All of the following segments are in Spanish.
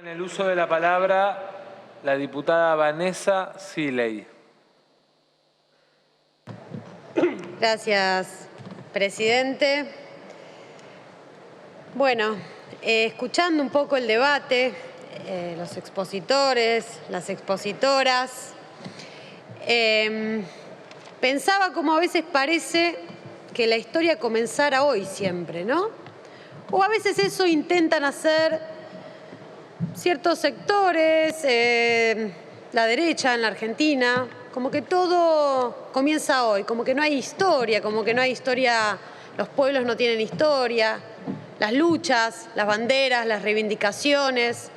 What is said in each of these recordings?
En el uso de la palabra, la diputada Vanessa Siley. Gracias, presidente. Bueno, escuchando un poco el debate, los expositores, las expositoras, pensaba como a veces parece que la historia comenzara hoy siempre, ¿no? O a veces eso intentan hacer ciertos sectores, la derecha en la Argentina, como que todo comienza hoy, como que no hay historia, los pueblos no tienen historia, las luchas, las banderas, las reivindicaciones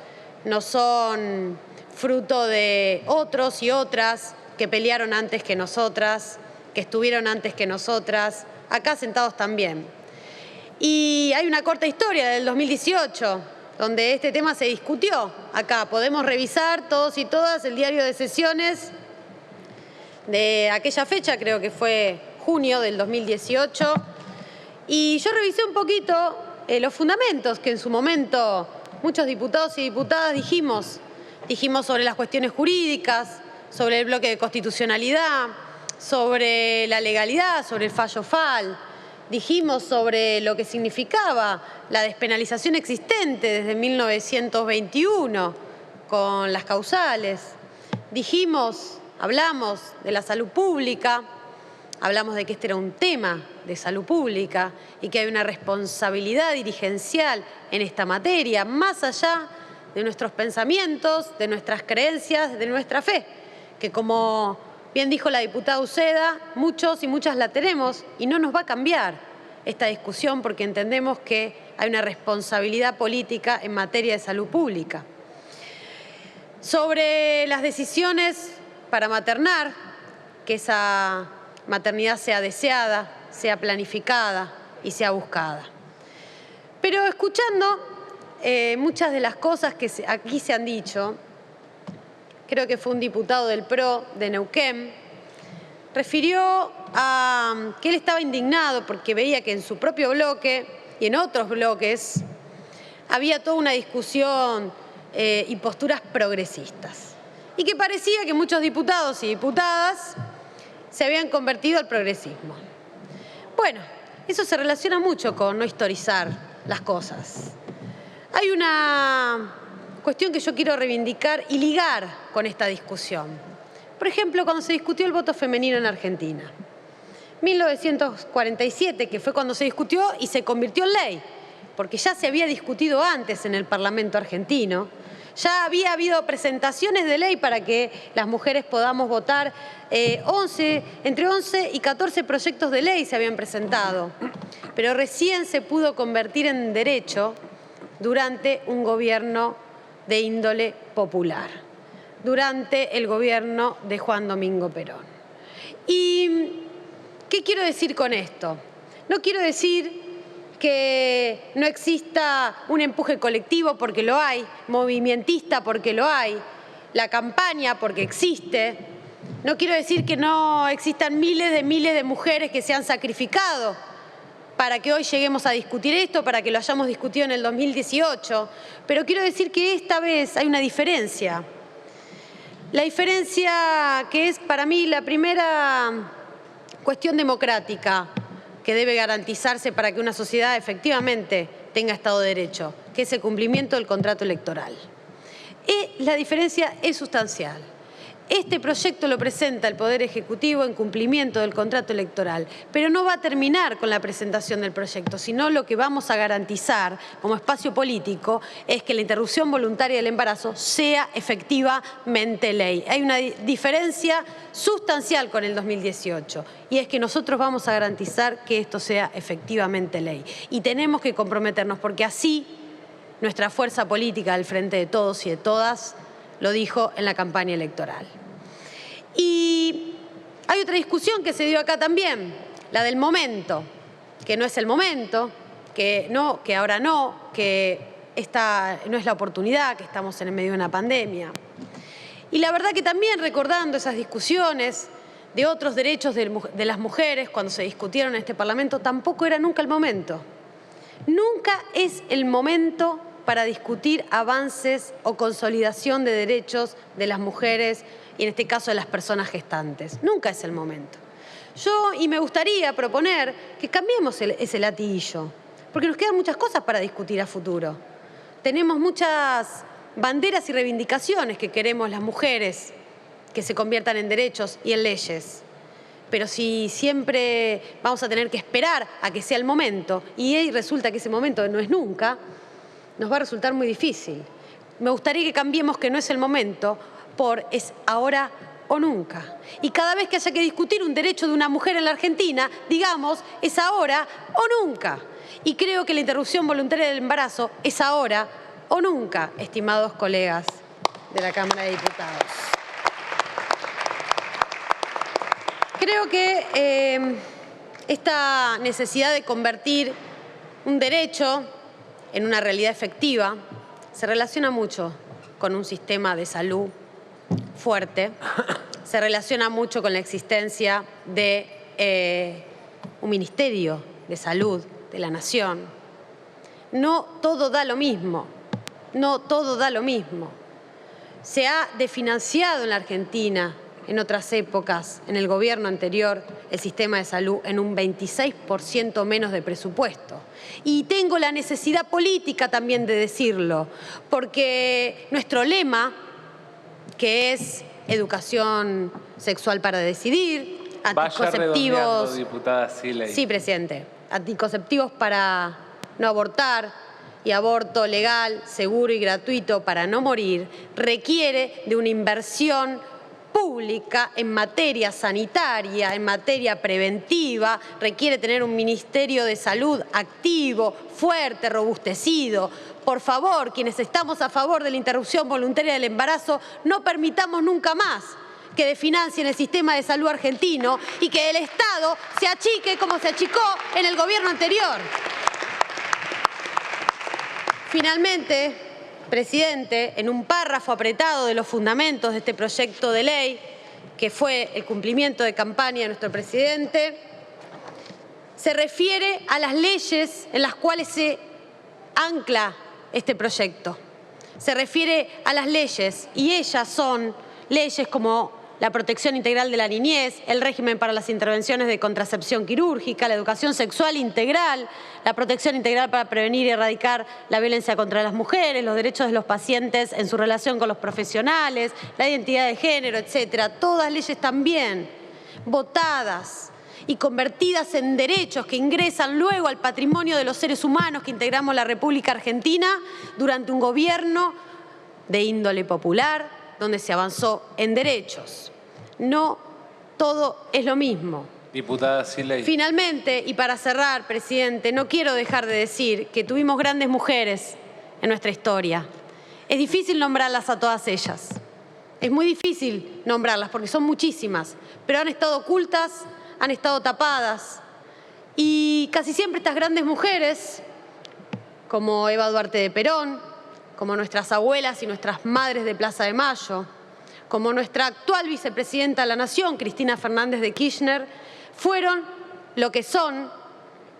no son fruto de otros y otras que pelearon antes que nosotras, que estuvieron antes que nosotras, acá sentados también. Y hay una corta historia del 2018, donde este tema se discutió acá. Podemos revisar todos y todas el diario de sesiones de aquella fecha, creo que fue junio del 2018, y yo revisé un poquito los fundamentos que en su momento muchos diputados y diputadas dijimos sobre las cuestiones jurídicas, sobre el bloque de constitucionalidad, sobre la legalidad, sobre el fallo FAL. Dijimos sobre lo que significaba la despenalización existente desde 1921 con las causales. Hablamos de la salud pública, hablamos de que este era un tema de salud pública y que hay una responsabilidad dirigencial en esta materia, más allá de nuestros pensamientos, de nuestras creencias, de nuestra fe, que como bien dijo la diputada Uceda, muchos y muchas la tenemos y no nos va a cambiar esta discusión porque entendemos que hay una responsabilidad política en materia de salud pública. Sobre las decisiones para maternar, que esa maternidad sea deseada, sea planificada y sea buscada. Pero escuchando muchas de las cosas que aquí se han dicho, creo que fue un diputado del PRO de Neuquén, refirió a que él estaba indignado porque veía que en su propio bloque y en otros bloques había toda una discusión y posturas progresistas. Y que parecía que muchos diputados y diputadas se habían convertido al progresismo. Bueno, eso se relaciona mucho con no historizar las cosas. Hay una cuestión que yo quiero reivindicar y ligar con esta discusión. Por ejemplo, cuando se discutió el voto femenino en Argentina. 1947, que fue cuando se discutió y se convirtió en ley, porque ya se había discutido antes en el Parlamento argentino. Ya había habido presentaciones de ley para que las mujeres podamos votar. Entre 11 y 14 proyectos de ley se habían presentado, pero recién se pudo convertir en derecho durante un gobierno de índole popular, durante el gobierno de Juan Domingo Perón. ¿Y qué quiero decir con esto? No quiero decir que no exista un empuje colectivo, porque lo hay, movimentista, porque lo hay, la campaña, porque existe. No quiero decir que no existan miles de mujeres que se han sacrificado para que hoy lleguemos a discutir esto, para que lo hayamos discutido en el 2018, pero quiero decir que esta vez hay una diferencia. La diferencia que es para mí la primera cuestión democrática que debe garantizarse para que una sociedad efectivamente tenga Estado de Derecho, que es el cumplimiento del contrato electoral. Y la diferencia es sustancial. Este proyecto lo presenta el Poder Ejecutivo en cumplimiento del contrato electoral, pero no va a terminar con la presentación del proyecto, sino lo que vamos a garantizar como espacio político es que la interrupción voluntaria del embarazo sea efectivamente ley. Hay una diferencia sustancial con el 2018 y es que nosotros vamos a garantizar que esto sea efectivamente ley. Y tenemos que comprometernos porque así nuestra fuerza política del Frente de Todos y de Todas lo dijo en la campaña electoral. Y hay otra discusión que se dio acá también, la del momento, que no es el momento, que ahora no, que esta no es la oportunidad, que estamos en el medio de una pandemia. Y la verdad que también recordando esas discusiones de otros derechos de las mujeres cuando se discutieron en este Parlamento, tampoco era nunca el momento. Nunca es el momento para discutir avances o consolidación de derechos de las mujeres y en este caso de las personas gestantes. Nunca es el momento. Y me gustaría proponer que cambiemos ese latiguillo, porque nos quedan muchas cosas para discutir a futuro. Tenemos muchas banderas y reivindicaciones que queremos las mujeres que se conviertan en derechos y en leyes. Pero si siempre vamos a tener que esperar a que sea el momento y resulta que ese momento no es nunca, nos va a resultar muy difícil. Me gustaría que cambiemos que no es el momento por es ahora o nunca. Y cada vez que haya que discutir un derecho de una mujer en la Argentina, digamos, es ahora o nunca. Y creo que la interrupción voluntaria del embarazo es ahora o nunca, estimados colegas de la Cámara de Diputados. Creo que esta necesidad de convertir un derecho en una realidad efectiva se relaciona mucho con un sistema de salud fuerte, se relaciona mucho con la existencia de un Ministerio de Salud de la Nación. No todo da lo mismo, no todo da lo mismo. Se ha desfinanciado en la Argentina en otras épocas, en el gobierno anterior, el sistema de salud en un 26% menos de presupuesto. Y tengo la necesidad política también de decirlo, porque nuestro lema, que es educación sexual para decidir, anticonceptivos... diputada Siley. Sí, presidente. Anticonceptivos para no abortar y aborto legal, seguro y gratuito para no morir, requiere de una inversión pública en materia sanitaria, en materia preventiva, requiere tener un Ministerio de Salud activo, fuerte, robustecido. Por favor, quienes estamos a favor de la interrupción voluntaria del embarazo, no permitamos nunca más que desfinancien el sistema de salud argentino y que el Estado se achique como se achicó en el gobierno anterior. Finalmente, presidente, en un párrafo apretado de los fundamentos de este proyecto de ley, que fue el cumplimiento de campaña de nuestro presidente, se refiere a las leyes en las cuales se ancla este proyecto. Se refiere a las leyes y ellas son leyes como la protección integral de la niñez, el régimen para las intervenciones de contracepción quirúrgica, la educación sexual integral, la protección integral para prevenir y erradicar la violencia contra las mujeres, los derechos de los pacientes en su relación con los profesionales, la identidad de género, etcétera. Todas leyes también votadas y convertidas en derechos que ingresan luego al patrimonio de los seres humanos que integramos la República Argentina durante un gobierno de índole popular, donde se avanzó en derechos. No todo es lo mismo. Diputada Siley. Finalmente, y para cerrar, presidente, no quiero dejar de decir que tuvimos grandes mujeres en nuestra historia. Es difícil nombrarlas a todas ellas. Es muy difícil nombrarlas porque son muchísimas, pero han estado ocultas, han estado tapadas. Y casi siempre estas grandes mujeres, como Eva Duarte de Perón, como nuestras abuelas y nuestras madres de Plaza de Mayo, como nuestra actual vicepresidenta de la Nación, Cristina Fernández de Kirchner, fueron lo que son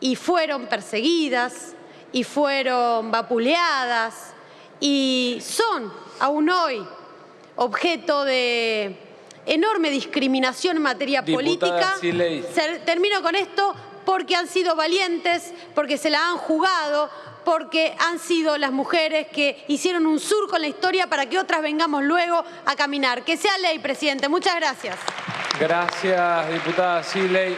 y fueron perseguidas y fueron vapuleadas y son aún hoy objeto de enorme discriminación en materia política. Termino con esto porque han sido valientes, porque se la han jugado, porque han sido las mujeres que hicieron un surco en la historia para que otras vengamos luego a caminar. Que sea ley, presidente. Muchas gracias. Gracias, diputada Siley.